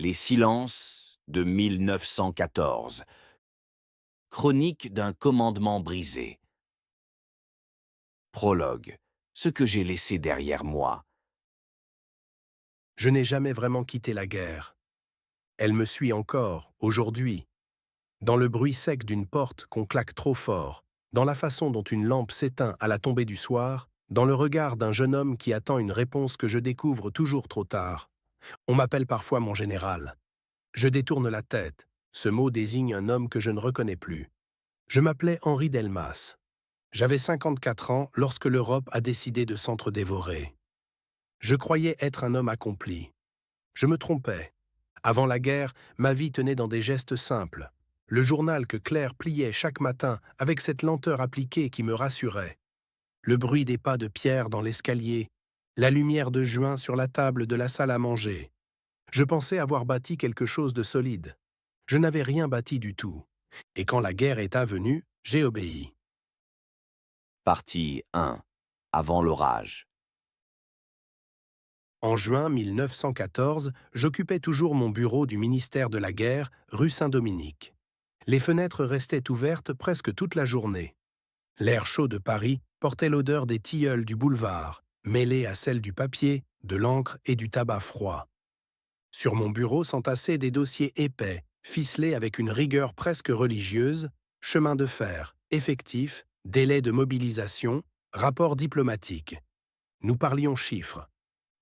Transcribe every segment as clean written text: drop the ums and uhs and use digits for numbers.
Les silences de 1914. Chronique d'un commandement brisé. Prologue. Ce que j'ai laissé derrière moi. Je n'ai jamais vraiment quitté la guerre. Elle me suit encore, aujourd'hui, dans le bruit sec d'une porte qu'on claque trop fort, dans la façon dont une lampe s'éteint à la tombée du soir, dans le regard d'un jeune homme qui attend une réponse que je découvre toujours trop tard. On m'appelle parfois mon général. Je détourne la tête. Ce mot désigne un homme que je ne reconnais plus. Je m'appelais Henri Delmas. J'avais 54 ans lorsque l'Europe a décidé de s'entre-dévorer. Je croyais être un homme accompli. Je me trompais. Avant la guerre, ma vie tenait dans des gestes simples. Le journal que Claire pliait chaque matin avec cette lenteur appliquée qui me rassurait. Le bruit des pas de Pierre dans l'escalier. La lumière de juin sur la table de la salle à manger. Je pensais avoir bâti quelque chose de solide. Je n'avais rien bâti du tout. Et quand la guerre est avenue, j'ai obéi. Partie 1. Avant l'orage. En juin 1914, j'occupais toujours mon bureau du ministère de la Guerre, rue Saint-Dominique. Les fenêtres restaient ouvertes presque toute la journée. L'air chaud de Paris portait l'odeur des tilleuls du boulevard, mêlée à celle du papier, de l'encre et du tabac froid. Sur mon bureau s'entassaient des dossiers épais, ficelés avec une rigueur presque religieuse, chemin de fer, effectifs, délais de mobilisation, rapports diplomatiques. Nous parlions chiffres.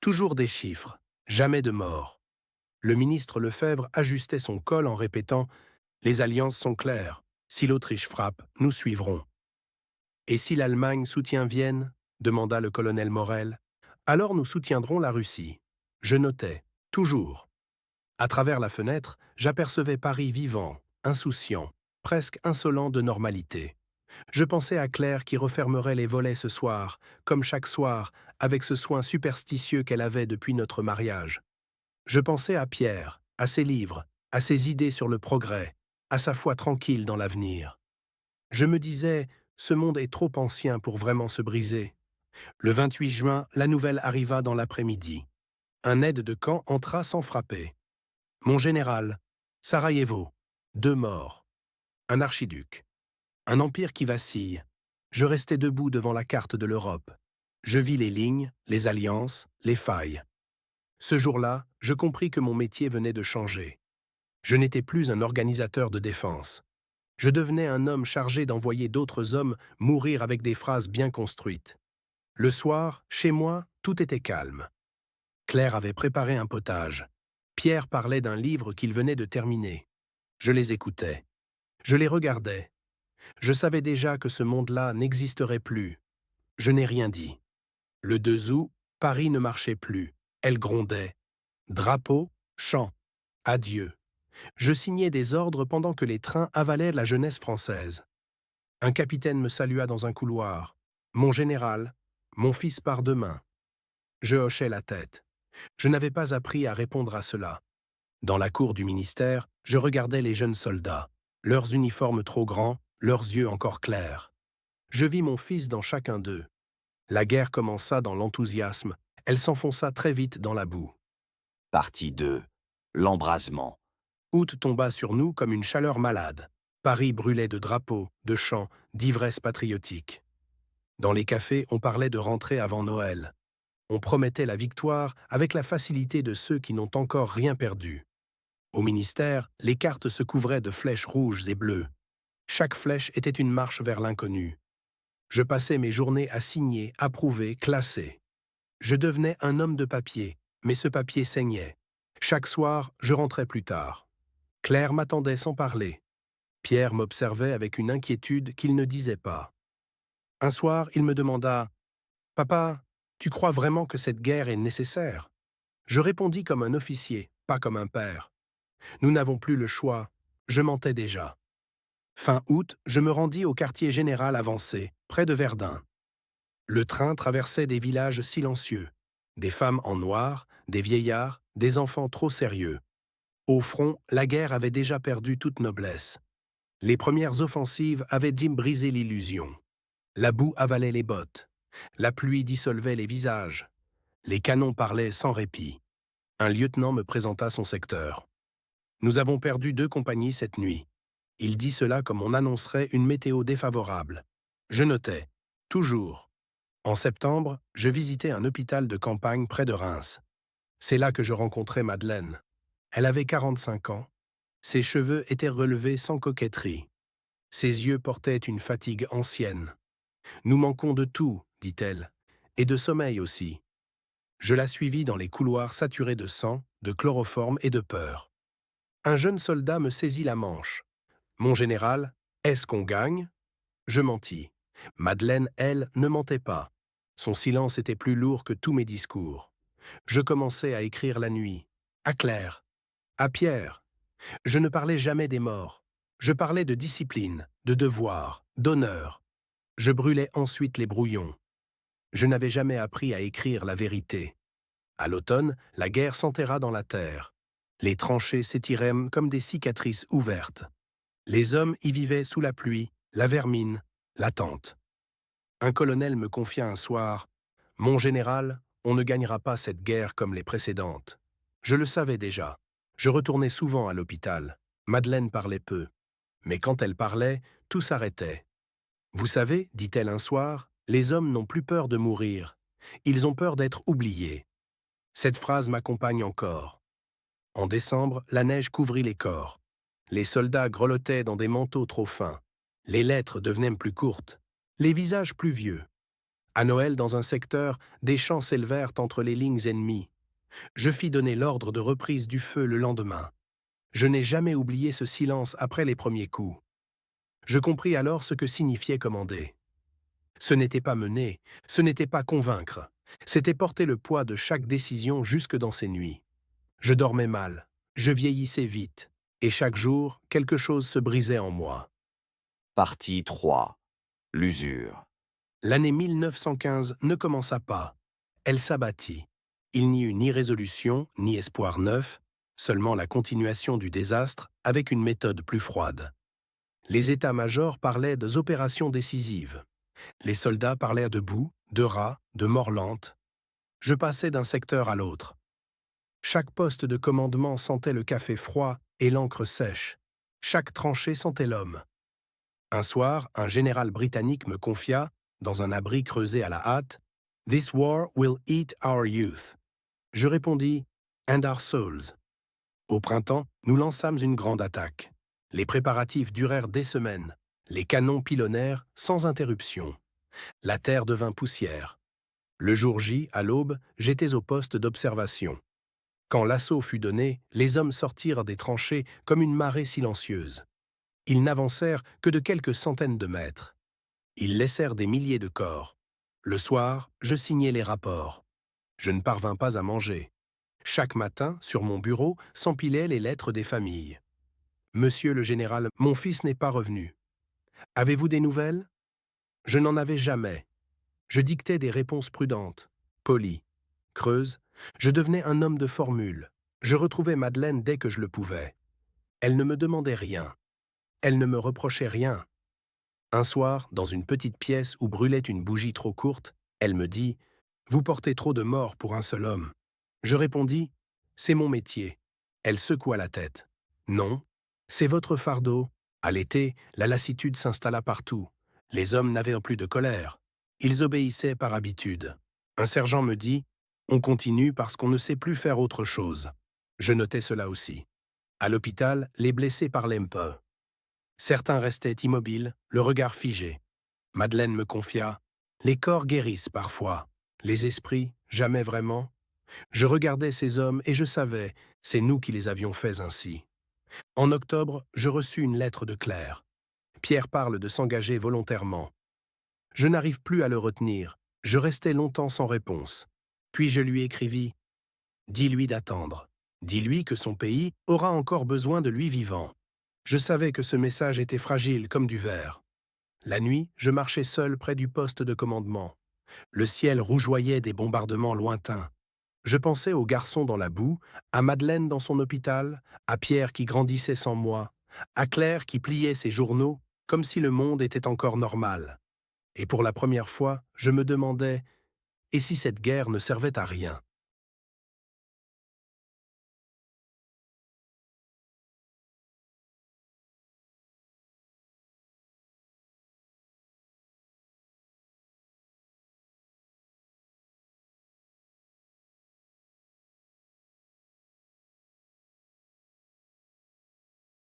Toujours des chiffres, jamais de morts. Le ministre Lefebvre ajustait son col en répétant « Les alliances sont claires. Si l'Autriche frappe, nous suivrons. » « Et si l'Allemagne soutient Vienne ?» demanda le colonel Morel. « Alors nous soutiendrons la Russie. » Je notais, toujours. À travers la fenêtre, j'apercevais Paris vivant, insouciant, presque insolent de normalité. Je pensais à Claire qui refermerait les volets ce soir, comme chaque soir, avec ce soin superstitieux qu'elle avait depuis notre mariage. Je pensais à Pierre, à ses livres, à ses idées sur le progrès, à sa foi tranquille dans l'avenir. Je me disais, ce monde est trop ancien pour vraiment se briser. Le 28 juin, la nouvelle arriva dans l'après-midi. Un aide de camp entra sans frapper. Mon général, Sarajevo, 2 morts. Un archiduc. Un empire qui vacille. Je restais debout devant la carte de l'Europe. Je vis les lignes, les alliances, les failles. Ce jour-là, je compris que mon métier venait de changer. Je n'étais plus un organisateur de défense. Je devenais un homme chargé d'envoyer d'autres hommes mourir avec des phrases bien construites. Le soir, chez moi, tout était calme. Claire avait préparé un potage. Pierre parlait d'un livre qu'il venait de terminer. Je les écoutais. Je les regardais. Je savais déjà que ce monde-là n'existerait plus. Je n'ai rien dit. Le 2 août, Paris ne marchait plus. Elle grondait. Drapeau, chant. Adieu. Je signais des ordres pendant que les trains avalaient la jeunesse française. Un capitaine me salua dans un couloir. Mon général, mon fils part demain. Je hochai la tête. Je n'avais pas appris à répondre à cela. Dans la cour du ministère, je regardais les jeunes soldats, leurs uniformes trop grands, leurs yeux encore clairs. Je vis mon fils dans chacun d'eux. La guerre commença dans l'enthousiasme, elle s'enfonça très vite dans la boue. Partie 2. L'embrasement. Août tomba sur nous comme une chaleur malade. Paris brûlait de drapeaux, de chants, d'ivresse patriotique. Dans les cafés, on parlait de rentrer avant Noël. On promettait la victoire avec la facilité de ceux qui n'ont encore rien perdu. Au ministère, les cartes se couvraient de flèches rouges et bleues. Chaque flèche était une marche vers l'inconnu. Je passais mes journées à signer, approuver, classer. Je devenais un homme de papier, mais ce papier saignait. Chaque soir, je rentrais plus tard. Claire m'attendait sans parler. Pierre m'observait avec une inquiétude qu'il ne disait pas. Un soir, il me demanda « Papa, tu crois vraiment que cette guerre est nécessaire ?» Je répondis comme un officier, pas comme un père. Nous n'avons plus le choix. Je mentais déjà. Fin août, je me rendis au quartier général avancé, près de Verdun. Le train traversait des villages silencieux. Des femmes en noir, des vieillards, des enfants trop sérieux. Au front, la guerre avait déjà perdu toute noblesse. Les premières offensives avaient dû briser l'illusion. La boue avalait les bottes. La pluie dissolvait les visages. Les canons parlaient sans répit. Un lieutenant me présenta son secteur. Nous avons perdu 2 compagnies cette nuit. Il dit cela comme on annoncerait une météo défavorable. Je notais. Toujours. En septembre, je visitais un hôpital de campagne près de Reims. C'est là que je rencontrai Madeleine. Elle avait 45 ans. Ses cheveux étaient relevés sans coquetterie. Ses yeux portaient une fatigue ancienne. « Nous manquons de tout, dit-elle, et de sommeil aussi. » Je la suivis dans les couloirs saturés de sang, de chloroforme et de peur. Un jeune soldat me saisit la manche. « Mon général, est-ce qu'on gagne ?» Je mentis. Madeleine, elle, ne mentait pas. Son silence était plus lourd que tous mes discours. Je commençais à écrire la nuit. À Claire. À Pierre. Je ne parlais jamais des morts. Je parlais de discipline, de devoir, d'honneur. Je brûlais ensuite les brouillons. Je n'avais jamais appris à écrire la vérité. À l'automne, la guerre s'enterra dans la terre. Les tranchées s'étirèrent comme des cicatrices ouvertes. Les hommes y vivaient sous la pluie, la vermine, l'attente. Un colonel me confia un soir « Mon général, on ne gagnera pas cette guerre comme les précédentes. » Je le savais déjà. Je retournais souvent à l'hôpital. Madeleine parlait peu. Mais quand elle parlait, tout s'arrêtait. « Vous savez, dit-elle un soir, les hommes n'ont plus peur de mourir. Ils ont peur d'être oubliés. » Cette phrase m'accompagne encore. En décembre, la neige couvrit les corps. Les soldats grelottaient dans des manteaux trop fins. Les lettres devenaient plus courtes. Les visages plus vieux. À Noël, dans un secteur, des chants s'élevèrent entre les lignes ennemies. Je fis donner l'ordre de reprise du feu le lendemain. Je n'ai jamais oublié ce silence après les premiers coups. Je compris alors ce que signifiait commander. Ce n'était pas mener, ce n'était pas convaincre. C'était porter le poids de chaque décision jusque dans ces nuits. Je dormais mal, je vieillissais vite, et chaque jour, quelque chose se brisait en moi. Partie 3. L'usure. L'année 1915 ne commença pas. Elle s'abattit. Il n'y eut ni résolution, ni espoir neuf, seulement la continuation du désastre avec une méthode plus froide. Les états-majors parlaient d'opérations décisives. Les soldats parlèrent de boue, de rats, de morts lentes. Je passais d'un secteur à l'autre. Chaque poste de commandement sentait le café froid et l'encre sèche. Chaque tranchée sentait l'homme. Un soir, un général britannique me confia, dans un abri creusé à la hâte, « This war will eat our youth ». Je répondis « And our souls ». Au printemps, nous lançâmes une grande attaque. Les préparatifs durèrent des semaines. Les canons pilonnèrent sans interruption. La terre devint poussière. Le jour J, à l'aube, j'étais au poste d'observation. Quand l'assaut fut donné, les hommes sortirent des tranchées comme une marée silencieuse. Ils n'avancèrent que de quelques centaines de mètres. Ils laissèrent des milliers de corps. Le soir, je signais les rapports. Je ne parvins pas à manger. Chaque matin, sur mon bureau, s'empilaient les lettres des familles. « Monsieur le général, mon fils n'est pas revenu. Avez-vous des nouvelles ?» Je n'en avais jamais. Je dictais des réponses prudentes, polies. Creuse, je devenais un homme de formule. Je retrouvais Madeleine dès que je le pouvais. Elle ne me demandait rien. Elle ne me reprochait rien. Un soir, dans une petite pièce où brûlait une bougie trop courte, elle me dit « Vous portez trop de morts pour un seul homme. » Je répondis « C'est mon métier. » Elle secoua la tête. « Non, c'est votre fardeau. » À l'été, la lassitude s'installa partout. Les hommes n'avaient plus de colère. Ils obéissaient par habitude. Un sergent me dit « On continue parce qu'on ne sait plus faire autre chose. » Je notais cela aussi. À l'hôpital, les blessés parlaient un peu. Certains restaient immobiles, le regard figé. Madeleine me confia « Les corps guérissent parfois, les esprits, jamais vraiment. » Je regardais ces hommes et je savais, c'est nous qui les avions faits ainsi. En octobre, je reçus une lettre de Claire. Pierre parle de s'engager volontairement. Je n'arrive plus à le retenir. Je restais longtemps sans réponse. Puis je lui écrivis « Dis-lui d'attendre. Dis-lui que son pays aura encore besoin de lui vivant. » Je savais que ce message était fragile comme du verre. La nuit, je marchais seul près du poste de commandement. Le ciel rougeoyait des bombardements lointains. Je pensais aux garçons dans la boue, à Madeleine dans son hôpital, à Pierre qui grandissait sans moi, à Claire qui pliait ses journaux comme si le monde était encore normal. Et pour la première fois, je me demandais « Et si cette guerre ne servait à rien ?»